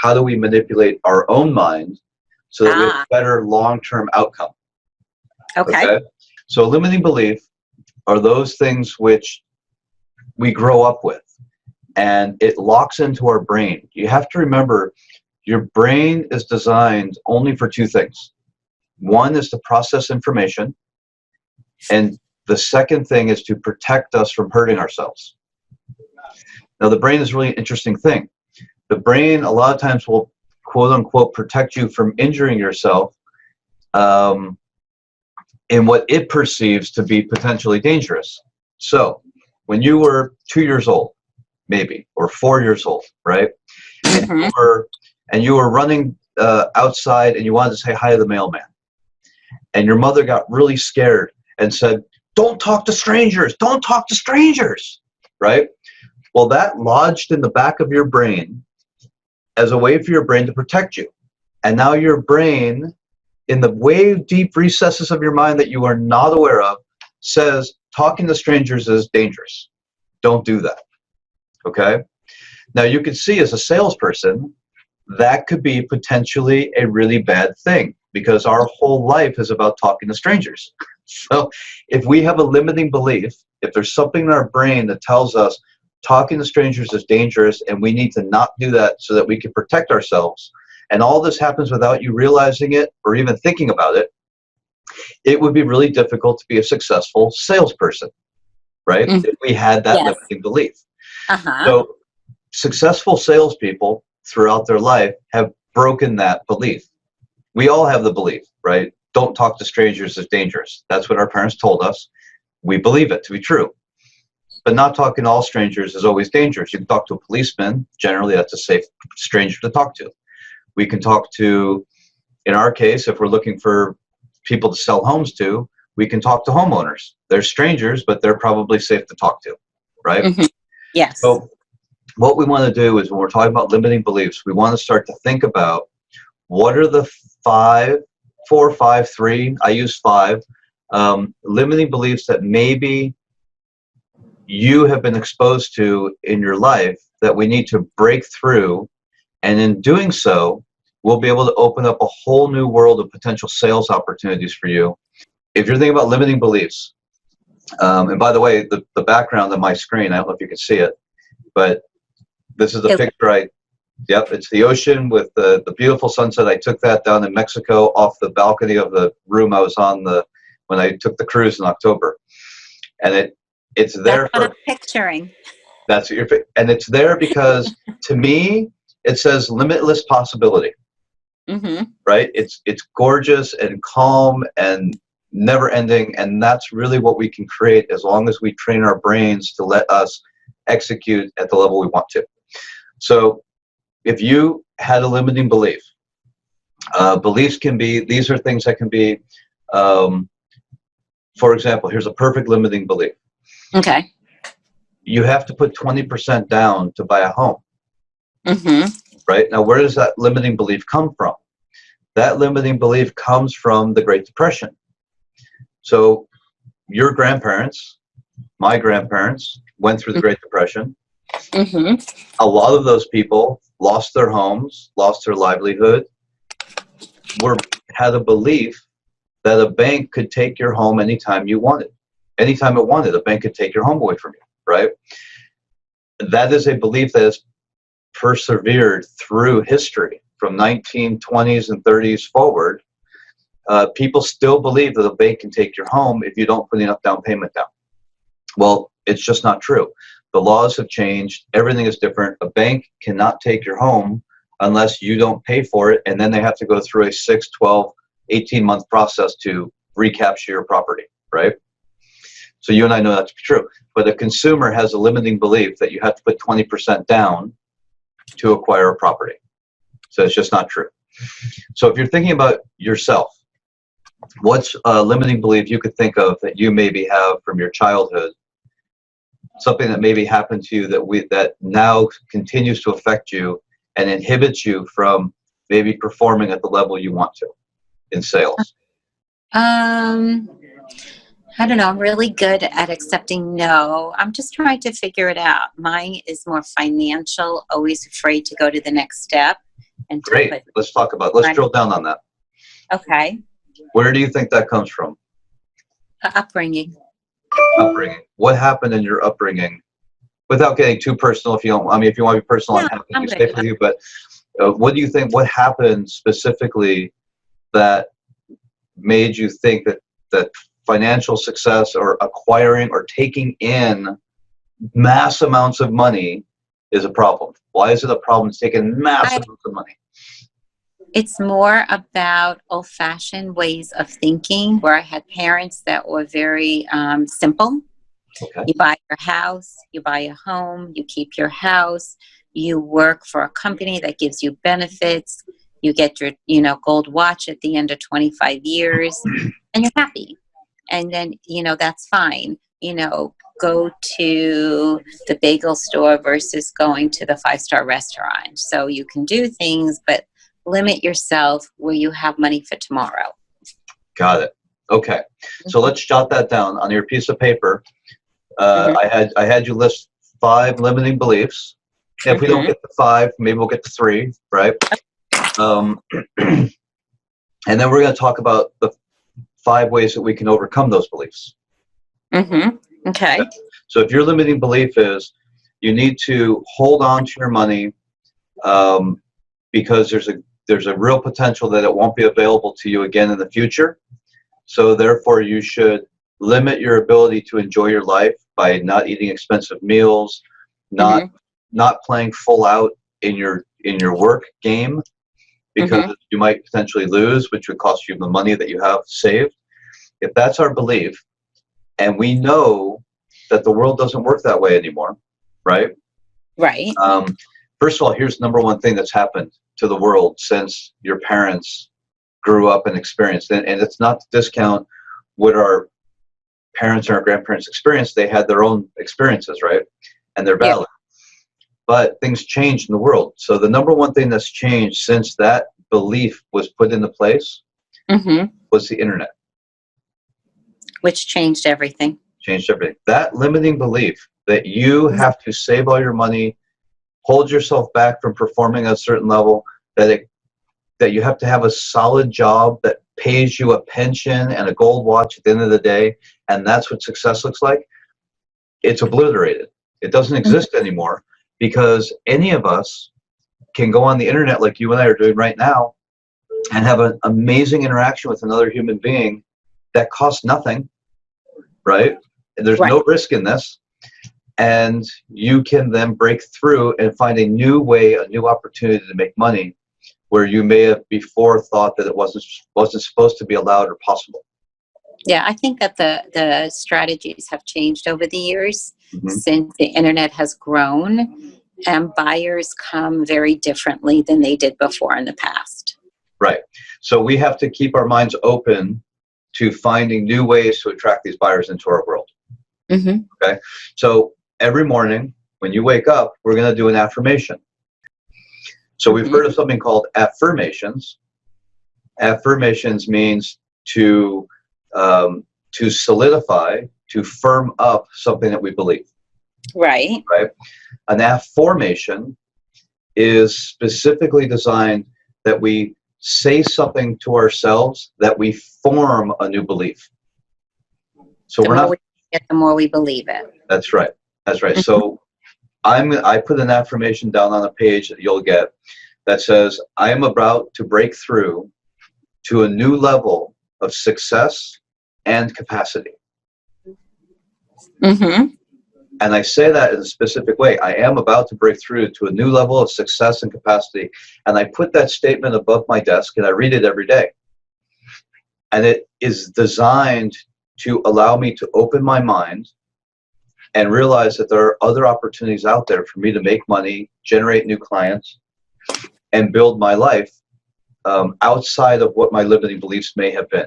how do we manipulate our own mind so that we have a better long-term outcome. Okay. So limiting belief are those things which we grow up with, and it locks into our brain. You have to remember, your brain is designed only for two things. One is to process information, and the second thing is to protect us from hurting ourselves. Now, the brain is a really interesting thing. The brain, a lot of times, will quote unquote protect you from injuring yourself in what it perceives to be potentially dangerous. So, when you were 2 years old, maybe, or 4 years old, right? And you were running outside and you wanted to say hi to the mailman. And your mother got really scared and said, "Don't talk to strangers, don't talk to strangers," right? Well, that lodged in the back of your brain as a way for your brain to protect you. And now your brain, in the way deep recesses of your mind that you are not aware of, says talking to strangers is dangerous. Don't do that. Okay? Now you can see, as a salesperson, that could be potentially a really bad thing, because our whole life is about talking to strangers. So if we have a limiting belief, if there's something in our brain that tells us talking to strangers is dangerous and we need to not do that so that we can protect ourselves, and all this happens without you realizing it or even thinking about it, it would be really difficult to be a successful salesperson, right? If we had that limiting belief. So successful salespeople throughout their life have broken that belief. We all have the belief, right? Don't talk to strangers is dangerous. That's what our parents told us. We believe it to be true. But not talking to all strangers is always dangerous. You can talk to a policeman. Generally, that's a safe stranger to talk to. We can talk to, in our case, if we're looking for people to sell homes to, we can talk to homeowners. They're strangers, but they're probably safe to talk to, right? Yes. So what we want to do is, when we're talking about limiting beliefs, we want to start to think about what are the 4, 5, 3, I use 5, limiting beliefs that maybe you have been exposed to in your life that we need to break through. And in doing so, we'll be able to open up a whole new world of potential sales opportunities for you. If you're thinking about limiting beliefs, and by the way, the background on my screen, I don't know if you can see it, but this is the picture it's the ocean with the beautiful sunset. I took that down in Mexico off the balcony of the room I was on when I took the cruise in October. And it's there. That's what I'm picturing. And it's there because, to me, it says limitless possibility. Right? It's gorgeous and calm and never ending, and that's really what we can create as long as we train our brains to let us execute at the level we want to. So if you had a limiting belief, beliefs can be, these are things that can be, for example, here's a perfect limiting belief. Okay. You have to put 20% down to buy a home. Right? Now, where does that limiting belief come from? That limiting belief comes from the Great Depression. So your grandparents, my grandparents, went through the Great Depression. A lot of those people lost their homes, lost their livelihood, had a belief that a bank could take your home anytime you wanted. Anytime it wanted, a bank could take your home away from you, right? That is a belief that has persevered through history from 1920s and 30s forward. People still believe that a bank can take your home if you don't put enough down payment down. Well, it's just not true. The laws have changed. Everything is different. A bank cannot take your home unless you don't pay for it, and then they have to go through a 6, 12, 18-month process to recapture your property, right? So you and I know that to be true. But a consumer has a limiting belief that you have to put 20% down to acquire a property. So it's just not true. So if you're thinking about yourself, what's a limiting belief you could think of that you maybe have from your childhood? Something that maybe happened to you that now continues to affect you and inhibits you from maybe performing at the level you want to in sales? I don't know. I'm really good at accepting no. I'm just trying to figure it out. Mine is more financial, always afraid to go to the next step. and to Great. put Let's drill down on that. okay. Where do you think that comes from? Upbringing. Upbringing. What happened in your upbringing? Without getting too personal, if you don't, I mean, if you want to be personal, No, I'm happy I'm to good stay enough. with you. But what do you think? What happened specifically that made you think that financial success or acquiring or taking in mass amounts of money is a problem? Why is it a problem taking mass amounts of money? It's more about old-fashioned ways of thinking, where I had parents that were very simple. Okay. You buy your house, you buy a home, you keep your house, you work for a company that gives you benefits, you get your, gold watch at the end of 25 years, and you're happy. And then, that's fine. Go to the bagel store versus going to the five-star restaurant. So you can do things, but limit yourself where you have money for tomorrow. Got it. Okay. So let's jot that down on your piece of paper. I had you list 5 limiting beliefs. If we don't get to 5, maybe we'll get to 3, right? And then we're going to talk about the 5 ways that we can overcome those beliefs. Okay. So if your limiting belief is you need to hold on to your money because there's a real potential that it won't be available to you again in the future. So therefore you should limit your ability to enjoy your life by not eating expensive meals, not playing full out in your work game because you might potentially lose, which would cost you the money that you have saved. If that's our belief, and we know that the world doesn't work that way anymore, right? Right. First of all, here's number one thing that's happened to the world since your parents grew up and experienced it. And it's not to discount what our parents and our grandparents experienced. They had their own experiences, right? And they're valid. But things changed in the world. So the number one thing that's changed since that belief was put into place was the internet. Which changed everything. Changed everything. That limiting belief that you have to save all your money, hold yourself back from performing at a certain level, that you have to have a solid job that pays you a pension and a gold watch at the end of the day, and that's what success looks like, it's obliterated. It doesn't exist anymore because any of us can go on the internet like you and I are doing right now and have an amazing interaction with another human being that costs nothing, right? There's no risk in this. And you can then break through and find a new way, a new opportunity to make money where you may have before thought that it wasn't supposed to be allowed or possible. Yeah, I think that the strategies have changed over the years since the internet has grown, and buyers come very differently than they did before in the past. Right. So we have to keep our minds open to finding new ways to attract these buyers into our world. Okay. So every morning when you wake up, we're going to do an affirmation. So we've heard of something called affirmations. Affirmations means to solidify, to firm up something that we believe. Right. Right. An affirmation is specifically designed that we say something to ourselves that we form a new belief. So the more we believe it. That's right. That's right. So I put an affirmation down on a page that you'll get that says, I am about to break through to a new level of success and capacity. And I say that in a specific way. I am about to break through to a new level of success and capacity. And I put that statement above my desk and I read it every day. And it is designed to allow me to open my mind and realize that there are other opportunities out there for me to make money, generate new clients, and build my life outside of what my limiting beliefs may have been.